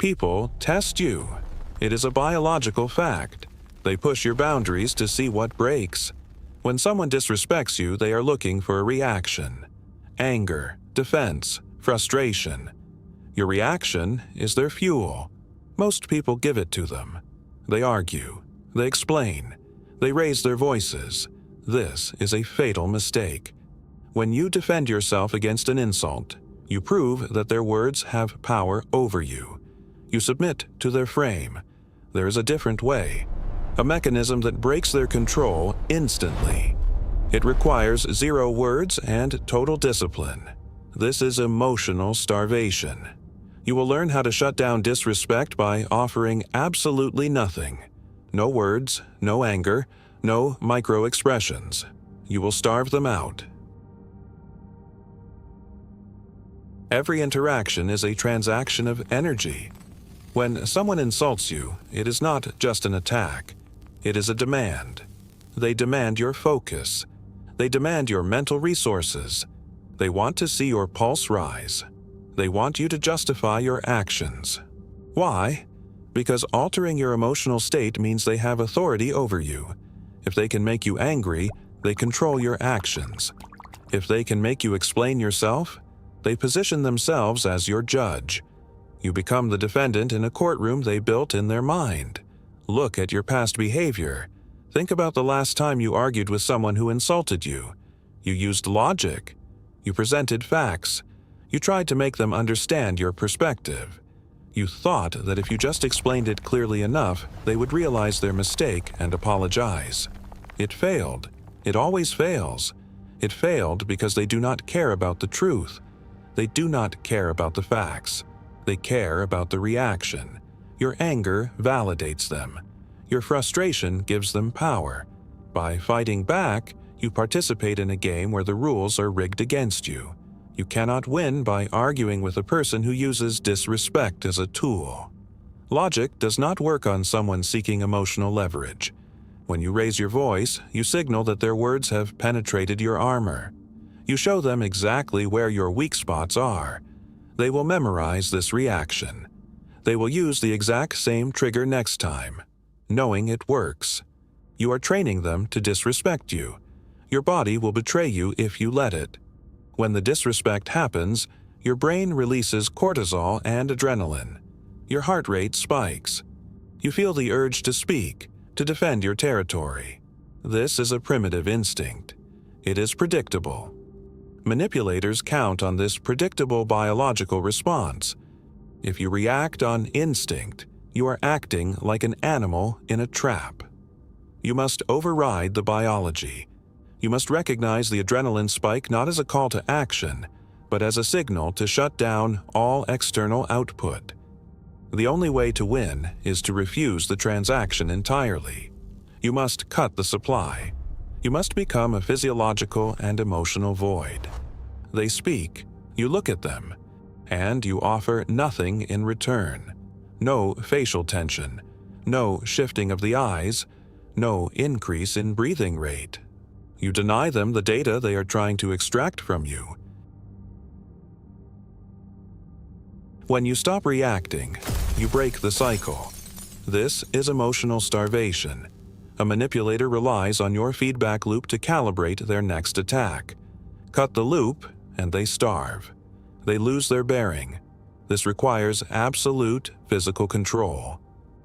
People test you. It is a biological fact. They push your boundaries to see what breaks. When someone disrespects you, they are looking for a reaction. Anger, defense, frustration. Your reaction is their fuel. Most people give it to them. They argue. They explain. They raise their voices. This is a fatal mistake. When you defend yourself against an insult, you prove that their words have power over you. You submit to their frame. There is a different way, a mechanism that breaks their control instantly. It requires 0 words and total discipline. This is emotional starvation. You will learn how to shut down disrespect by offering absolutely nothing. No words, no anger, no micro-expressions. You will starve them out. Every interaction is a transaction of energy. When someone insults you, it is not just an attack. It is a demand. They demand your focus. They demand your mental resources. They want to see your pulse rise. They want you to justify your actions. Why? Because altering your emotional state means they have authority over you. If they can make you angry, they control your actions. If they can make you explain yourself, they position themselves as your judge. You become the defendant in a courtroom they built in their mind. Look at your past behavior. Think about the last time you argued with someone who insulted you. You used logic. You presented facts. You tried to make them understand your perspective. You thought that if you just explained it clearly enough, they would realize their mistake and apologize. It failed. It always fails. It failed because they do not care about the truth. They do not care about the facts. They care about the reaction. Your anger validates them. Your frustration gives them power. By fighting back, you participate in a game where the rules are rigged against you. You cannot win by arguing with a person who uses disrespect as a tool. Logic does not work on someone seeking emotional leverage. When you raise your voice, you signal that their words have penetrated your armor. You show them exactly where your weak spots are. They will memorize this reaction. They will use the exact same trigger next time, knowing it works. You are training them to disrespect you. Your body will betray you if you let it. When the disrespect happens, your brain releases cortisol and adrenaline. Your heart rate spikes. You feel the urge to speak, to defend your territory. This is a primitive instinct. It is predictable. Manipulators count on this predictable biological response. If you react on instinct, you are acting like an animal in a trap. You must override the biology. You must recognize the adrenaline spike not as a call to action, but as a signal to shut down all external output. The only way to win is to refuse the transaction entirely. You must cut the supply. You must become a physiological and emotional void. They speak, you look at them, and you offer nothing in return. No facial tension, no shifting of the eyes, no increase in breathing rate. You deny them the data they are trying to extract from you. When you stop reacting, you break the cycle. This is emotional starvation. A manipulator relies on your feedback loop to calibrate their next attack. Cut the loop, and they starve. They lose their bearing. This requires absolute physical control.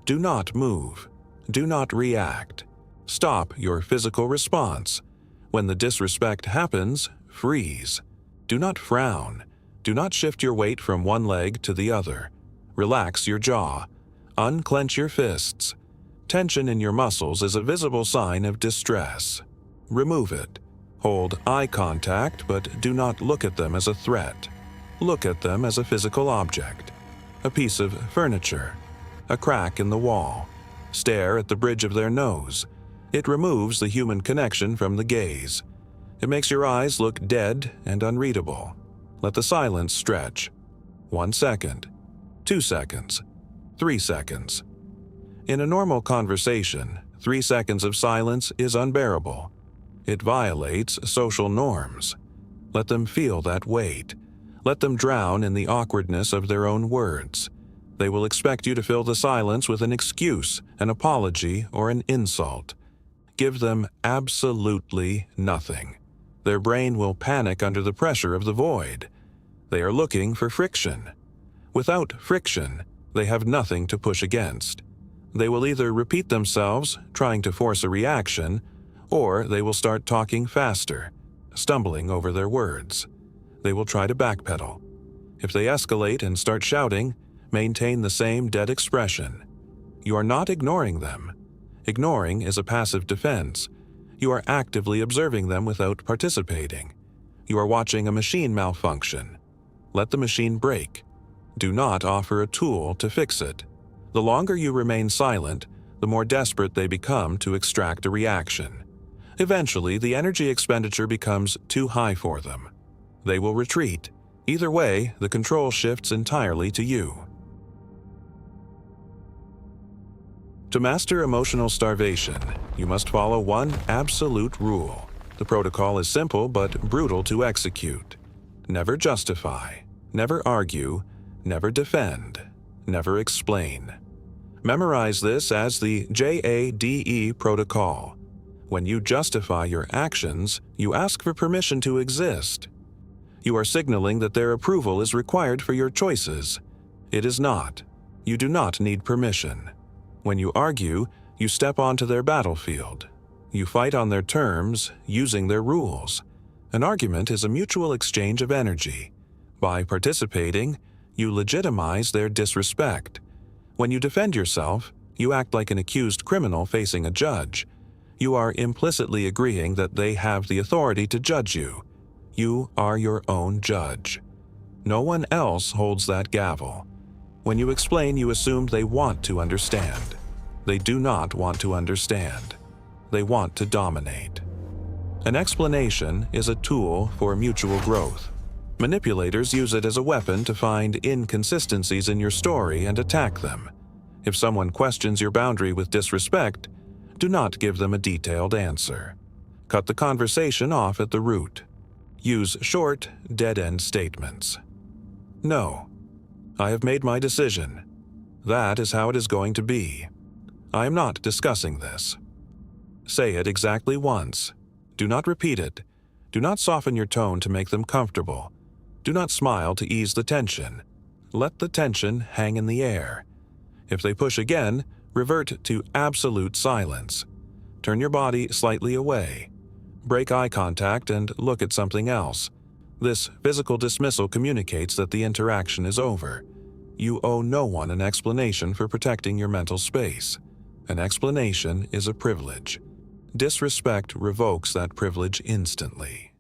Do not move. Do not react. Stop your physical response. When the disrespect happens, freeze. Do not frown. Do not shift your weight from one leg to the other. Relax your jaw. Unclench your fists. Tension in your muscles is a visible sign of distress. Remove it. Hold eye contact, but do not look at them as a threat. Look at them as a physical object. A piece of furniture. A crack in the wall. Stare at the bridge of their nose. It removes the human connection from the gaze. It makes your eyes look dead and unreadable. Let the silence stretch. 1 second. 2 seconds. 3 seconds. In a normal conversation, 3 seconds of silence is unbearable. It violates social norms. Let them feel that weight. Let them drown in the awkwardness of their own words. They will expect you to fill the silence with an excuse, an apology, or an insult. Give them absolutely nothing. Their brain will panic under the pressure of the void. They are looking for friction. Without friction, they have nothing to push against. They will either repeat themselves, trying to force a reaction, or they will start talking faster, stumbling over their words. They will try to backpedal. If they escalate and start shouting, maintain the same dead expression. You are not ignoring them. Ignoring is a passive defense. You are actively observing them without participating. You are watching a machine malfunction. Let the machine break. Do not offer a tool to fix it. The longer you remain silent, the more desperate they become to extract a reaction. Eventually, the energy expenditure becomes too high for them. They will retreat. Either way, the control shifts entirely to you. To master emotional starvation, you must follow one absolute rule. The protocol is simple but brutal to execute. Never justify, never argue, never defend, never explain. Memorize this as the J.A.D.E. protocol. When you justify your actions, you ask for permission to exist. You are signaling that their approval is required for your choices. It is not. You do not need permission. When you argue, you step onto their battlefield. You fight on their terms, using their rules. An argument is a mutual exchange of energy. By participating, you legitimize their disrespect. When you defend yourself, you act like an accused criminal facing a judge. You are implicitly agreeing that they have the authority to judge you. You are your own judge. No one else holds that gavel. When you explain, you assume they want to understand. They do not want to understand. They want to dominate. An explanation is a tool for mutual growth. Manipulators use it as a weapon to find inconsistencies in your story and attack them. If someone questions your boundary with disrespect, do not give them a detailed answer. Cut the conversation off at the root. Use short, dead-end statements. No. I have made my decision. That is how it is going to be. I am not discussing this. Say it exactly once. Do not repeat it. Do not soften your tone to make them comfortable. Do not smile to ease the tension. Let the tension hang in the air. If they push again, revert to absolute silence. Turn your body slightly away. Break eye contact and look at something else. This physical dismissal communicates that the interaction is over. You owe no one an explanation for protecting your mental space. An explanation is a privilege. Disrespect revokes that privilege instantly.